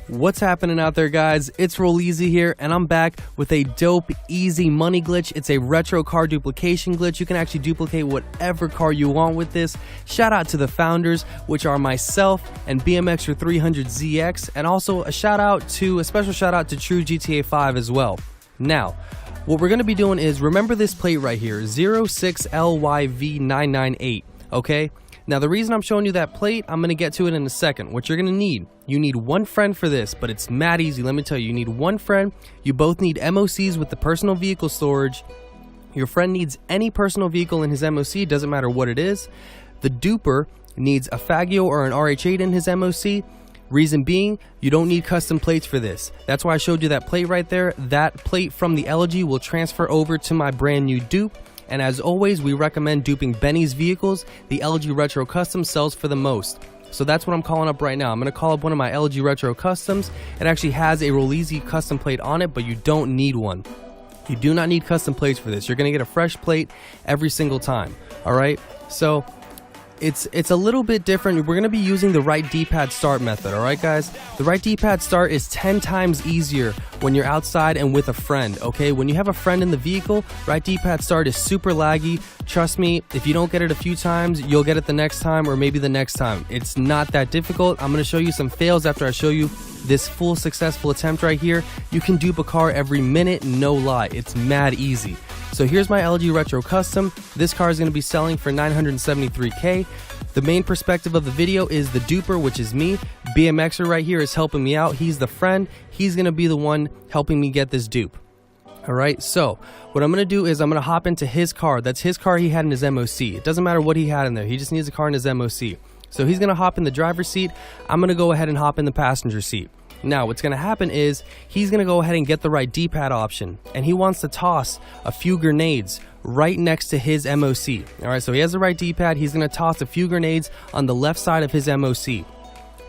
What's happening out there, guys? It's Roll Easy here, and I'm back with a dope, easy money glitch. It's a retro car duplication glitch. You can actually duplicate whatever car you want with this. Shout out to the founders, which are myself and BMXer 300ZX, and also a special shout out to True GTA 5 as well. Now, what we're going to be doing is, remember this plate right here, 06LYV998, okay? Now, the reason I'm showing you that plate, I'm going to get to it in a second. What you're going to need, you need one friend for this, but it's mad easy. Let me tell you, you need one friend. You both need MOCs with the personal vehicle storage. Your friend needs any personal vehicle in his MOC, doesn't matter what it is. The duper needs a Faggio or an RH8 in his MOC. Reason being, you don't need custom plates for this. That's why I showed you that plate right there. That plate from the LG will transfer over to my brand new dupe. And as always, we recommend duping Benny's vehicles. The LG Retro Custom sells for the most. So that's what I'm calling up right now. I'm going to call up one of my LG Retro Customs. It actually has a Roll Easy custom plate on it, but you don't need one. You do not need custom plates for this. You're going to get a fresh plate every single time. All right. So it's a little bit different. We're going to be using the right D-pad start method. All right, guys. The right D-pad start is 10 times easier when you're outside and with a friend. Okay, when you have a friend in the vehicle, right D-pad start is super laggy. Trust me, if you don't get it a few times, you'll get it the next time or maybe the next time. It's not that difficult. I'm going to show you some fails after I show you this full successful attempt right here. You can dupe a car every minute, no lie. It's mad easy. So here's my LG Retro Custom. This car is going to be selling for $973K. The main perspective of the video is the duper, which is me. BMXer right here is helping me out. He's the friend. He's going to be the one helping me get this dupe. Alright, so what I'm going to do is I'm going to hop into his car. That's his car he had in his MOC. It doesn't matter what he had in there. He just needs a car in his MOC. So he's going to hop in the driver's seat. I'm going to go ahead and hop in the passenger seat. Now, what's going to happen is he's going to go ahead and get the right D-pad option, and he wants to toss a few grenades right next to his MOC. All right, so he has the right D-pad. He's going to toss a few grenades on the left side of his MOC.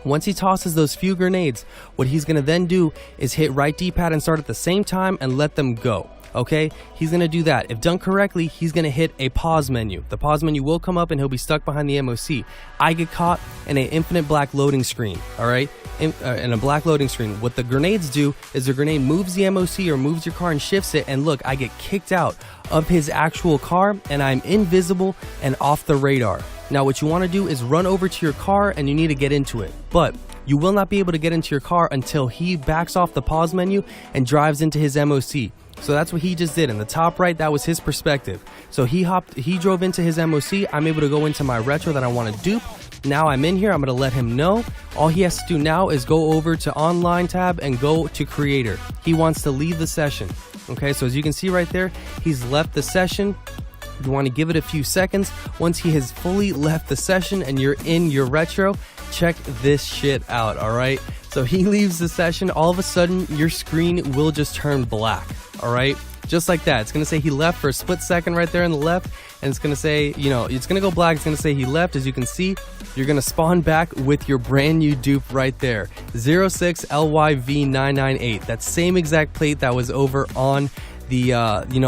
Once he tosses those few grenades, what he's going to then do is hit right D-pad and start at the same time and let them go. Okay, he's going to do that. If done correctly, he's going to hit a pause menu. The pause menu will come up and he'll be stuck behind the MOC. I get caught in an infinite black loading screen, all right? In a black loading screen. What the grenades do is the grenade moves the MOC or moves your car and shifts it, and look, I get kicked out of his actual car and I'm invisible and off the radar. Now, what you want to do is run over to your car and you need to get into it. But you will not be able to get into your car until he backs off the pause menu and drives into his MOC. So that's what he just did. In the top right, that was his perspective. So he drove into his MOC. I'm able to go into my retro that I want to dupe. Now I'm in here. I'm going to let him know. All he has to do now is go over to Online tab and go to Creator. He wants to leave the session. Okay, so as you can see right there, he's left the session. You want to give it a few seconds. Once he has fully left the session and you're in your retro, check this shit out, all right? So he leaves the session. All of a sudden, your screen will just turn black, all right? Just like that. It's going to say he left for a split second right there on the left, and it's going to say, you know, it's going to go black. It's going to say he left. As you can see, you're going to spawn back with your brand new dupe right there. 06LYV998. That same exact plate that was over on the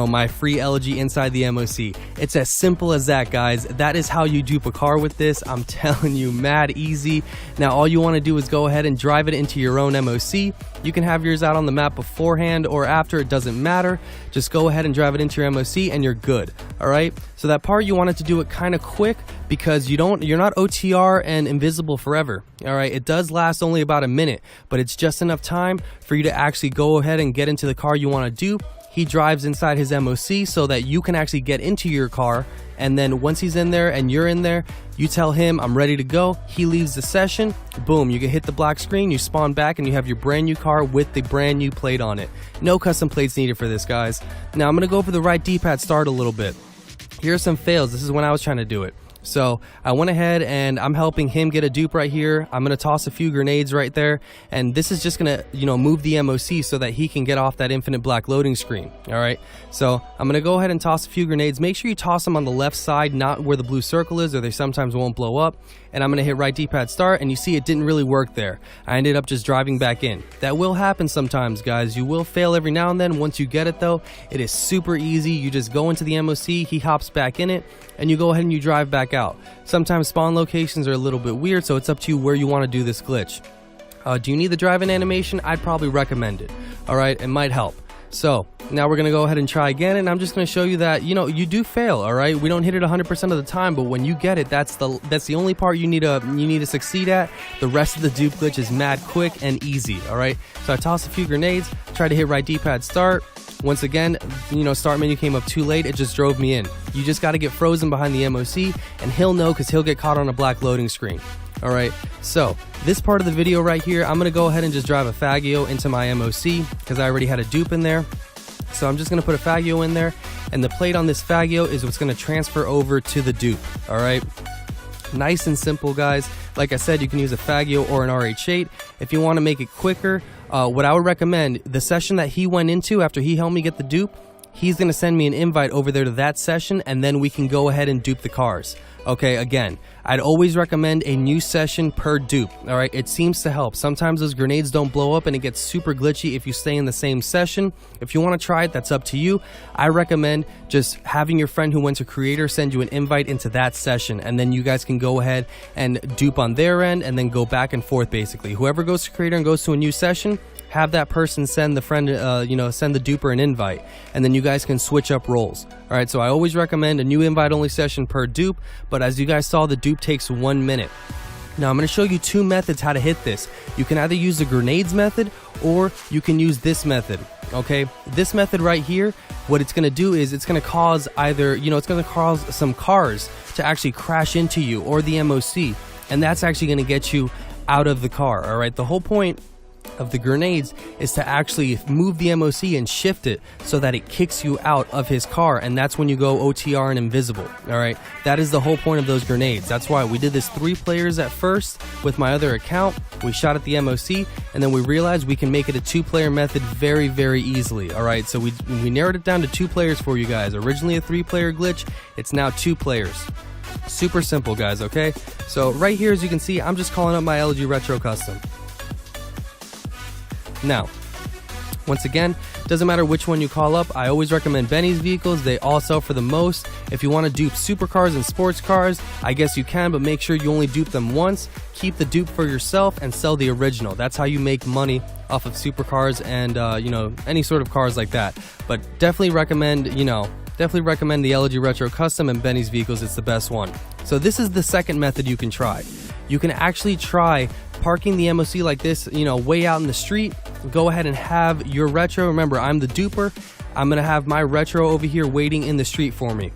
my free LG inside the MOC. It's as simple as that, guys. That is how you dupe a car with this. I'm telling you, mad easy. Now all you want to do is go ahead and drive it into your own MOC. You can have yours out on the map beforehand or after, it doesn't matter. Just go ahead and drive it into your MOC and you're good. All right, so that part you wanted to do it kind of quick because you're not OTR and invisible forever. All right, it does last only about a minute, but it's just enough time for you to actually go ahead and get into the car you want to dupe. He drives inside his MOC so that you can actually get into your car, and then once he's in there and you're in there, you tell him I'm ready to go. He leaves the session. Boom, you can hit the black screen, you spawn back, and you have your brand new car with the brand new plate on it. No custom plates needed for this, guys. Now I'm going to go for the right D-pad start a little bit. Here are some fails. This is when I was trying to do it. So I went ahead and I'm helping him get a dupe right here. I'm going to toss a few grenades right there. And this is just going to, move the MOC so that he can get off that infinite black loading screen. All right. So I'm going to go ahead and toss a few grenades. Make sure you toss them on the left side, not where the blue circle is, or they sometimes won't blow up. And I'm going to hit right D-pad start, and you see it didn't really work there. I ended up just driving back in. That will happen sometimes, guys. You will fail every now and then. Once you get it, though, it is super easy. You just go into the MOC, he hops back in it, and you go ahead and you drive back out. Sometimes spawn locations are a little bit weird, so it's up to you where you want to do this glitch. Do you need the drive-in animation? I'd probably recommend it. All right, it might help. So now we're gonna go ahead and try again, and I'm just gonna show you that, you know, you do fail. All right, we don't hit it 100% of the time, but when you get it, that's the only part you need to succeed at. The rest of the dupe glitch is mad quick and easy. All right, so I tossed a few grenades, tried to hit right D-pad start. Once again, you know, start menu came up too late. It just drove me in. You just got to get frozen behind the MOC, and he'll know because he'll get caught on a black loading screen. All right, so this part of the video right here, I'm gonna go ahead and just drive a Fagio into my MOC because I already had a dupe in there. So I'm just gonna put a Fagio in there, and the plate on this Fagio is what's gonna transfer over to the dupe. All right, nice and simple, guys. Like I said, you can use a Fagio or an RH8 if you want to make it quicker. What I would recommend, the session that he went into after he helped me get the dupe, he's gonna send me an invite over there to that session, and then we can go ahead and dupe the cars. Okay, again, I'd always recommend a new session per dupe. All right, it seems to help. Sometimes those grenades don't blow up and it gets super glitchy if you stay in the same session. If you want to try it, that's up to you. I recommend just having your friend who went to Creator send you an invite into that session, and then you guys can go ahead and dupe on their end and then go back and forth. Basically, whoever goes to Creator and goes to a new session, have that person send the friend, send the duper an invite, and then you guys can switch up roles. All right, so I always recommend a new invite only session per dupe, but as you guys saw, the dupe takes 1 minute. Now I'm going to show you two methods how to hit this. You can either use the grenades method or you can use this method. Okay, this method right here, what it's going to do is it's going to cause either, it's going to cause some cars to actually crash into you or the MOC, and that's actually going to get you out of the car. All right, the whole point of the grenades is to actually move the MOC and shift it so that it kicks you out of his car, and that's when you go OTR and invisible. All right, that is the whole point of those grenades. That's why we did this 3 players at first with my other account. We shot at the MOC, and then we realized we can make it a 2-player method very, very easily. All right, so we narrowed it down to 2 players for you guys. Originally a 3-player glitch, it's now 2 players. Super simple, guys. Okay, so right here, as you can see, I'm just calling up my LG Retro Custom. Now, once again, doesn't matter which one you call up, I always recommend Benny's vehicles. They all sell for the most. If you want to dupe supercars and sports cars, I guess you can, but make sure you only dupe them once. Keep the dupe for yourself and sell the original. That's how you make money off of supercars and, any sort of cars like that. But definitely recommend, the LG Retro Custom and Benny's vehicles. It's the best one. So this is the second method you can try. You can actually try parking the MOC like this, way out in the street. Go ahead and have your retro. Remember, I'm the duper. I'm gonna have my retro over here waiting in the street for me.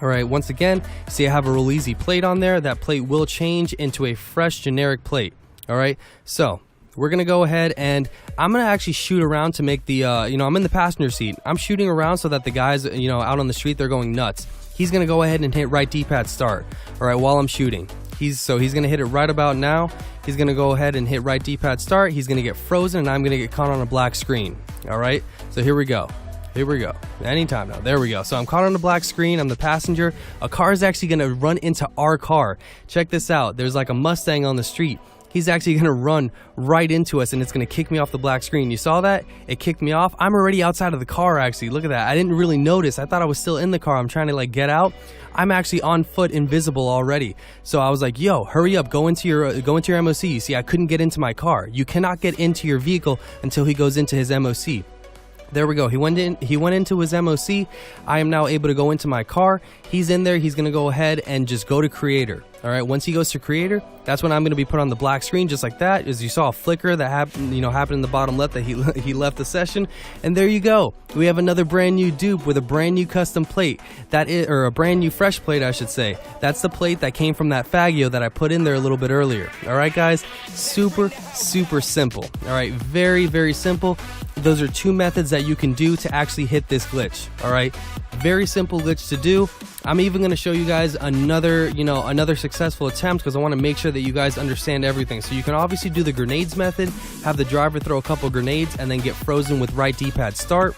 All right, once again, see I have a real easy plate on there. That plate will change into a fresh generic plate. All right, so we're gonna go ahead and I'm gonna actually shoot around to make the, I'm in the passenger seat. I'm shooting around so that the guys, out on the street, they're going nuts. He's gonna go ahead and hit right D-pad start. All right, while I'm shooting. He's gonna hit it right about now. He's gonna go ahead and hit right D-pad start. He's gonna get frozen, and I'm gonna get caught on a black screen. All right, so here we go. Anytime now. There we go. So I'm caught on a black screen. I'm the passenger. A car is actually gonna run into our car. Check this out. There's like a Mustang on the street. He's actually gonna run right into us, and it's gonna kick me off the black screen. You saw that? It kicked me off. I'm already outside of the car, actually. Look at that. I didn't really notice. I thought I was still in the car. I'm trying to get out. I'm actually on foot, invisible already. So I was like, yo, hurry up, go into your MOC. You see, I couldn't get into my car. You cannot get into your vehicle until he goes into his MOC. There we go. He went into his MOC. I am now able to go into my car. He's in there. He's going to go ahead and just go to Creator. All right, once he goes to Creator, that's when I'm going to be put on the black screen just like that. As you saw a flicker that happened in the bottom left that he left the session. And there you go. We have another brand new dupe with a brand new custom plate. Or a brand new fresh plate, I should say. That's the plate that came from that Fagio that I put in there a little bit earlier. All right, guys, super, super simple. All right, very, very simple. Those are 2 methods that you can do to actually hit this glitch. All right, very simple glitch to do. I'm even going to show you guys another successful attempt because I want to make sure that you guys understand everything. So you can obviously do the grenades method, have the driver throw a couple grenades and then get frozen with right D-pad start.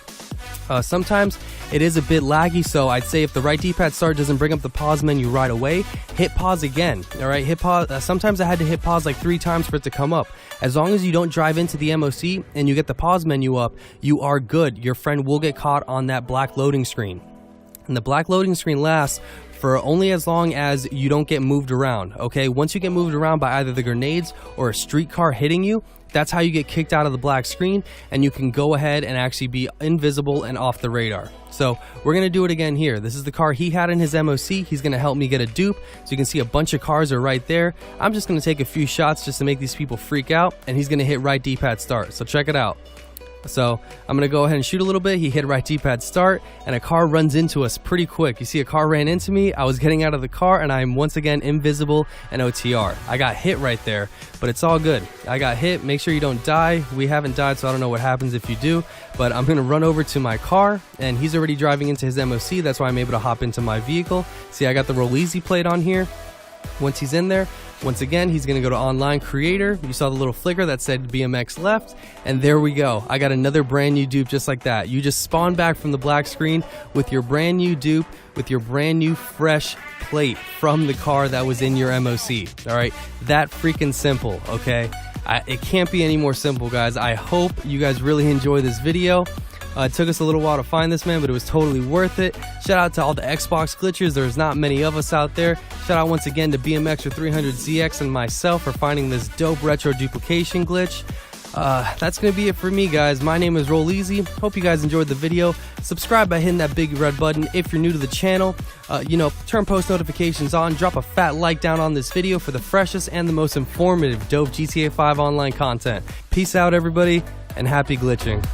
Sometimes it is a bit laggy, so I'd say if the right D-pad start doesn't bring up the pause menu right away, hit pause again. All right, hit pause. Sometimes I had to hit pause like 3 times for it to come up. As long as you don't drive into the MOC and you get the pause menu up, you are good. Your friend will get caught on that black loading screen. And the black loading screen lasts for only as long as you don't get moved around, okay? Once you get moved around by either the grenades or a streetcar hitting you, that's how you get kicked out of the black screen, and you can go ahead and actually be invisible and off the radar. So we're gonna do it again here. This is the car he had in his MOC. He's gonna help me get a dupe. So you can see a bunch of cars are right there. I'm just gonna take a few shots just to make these people freak out, and he's gonna hit right D-pad start. So check it out. So I'm gonna go ahead and shoot a little bit. He hit right D-pad start, and a car runs into us pretty quick. You see a car ran into me. I was getting out of the car, and I'm once again invisible and OTR. I got hit right there, but it's all good. I got hit. Make sure you don't die. We haven't died, so I don't know what happens if you do, but I'm gonna run over to my car, and he's already driving into his MOC. That's why I'm able to hop into my vehicle. See, I got the Roll Easy plate on here. Once he's in there, once again, he's going to go to online creator. You saw the little flicker that said BMX left, and there we go. I got another brand new dupe just like that. You just spawn back from the black screen with your brand new dupe, with your brand new fresh plate from the car that was in your MOC. All right, that freaking simple, okay? It can't be any more simple, guys. I hope you guys really enjoy this video. It took us a little while to find this, man, but it was totally worth it. Shout out to all the Xbox glitchers. There's not many of us out there. Shout out once again to BMX or 300ZX and myself for finding this dope retro duplication glitch. That's going to be it for me, guys. My name is Roll Easy. Hope you guys enjoyed the video. Subscribe by hitting that big red button if you're new to the channel. Turn post notifications on. Drop a fat like down on this video for the freshest and the most informative dope GTA 5 online content. Peace out, everybody, and happy glitching.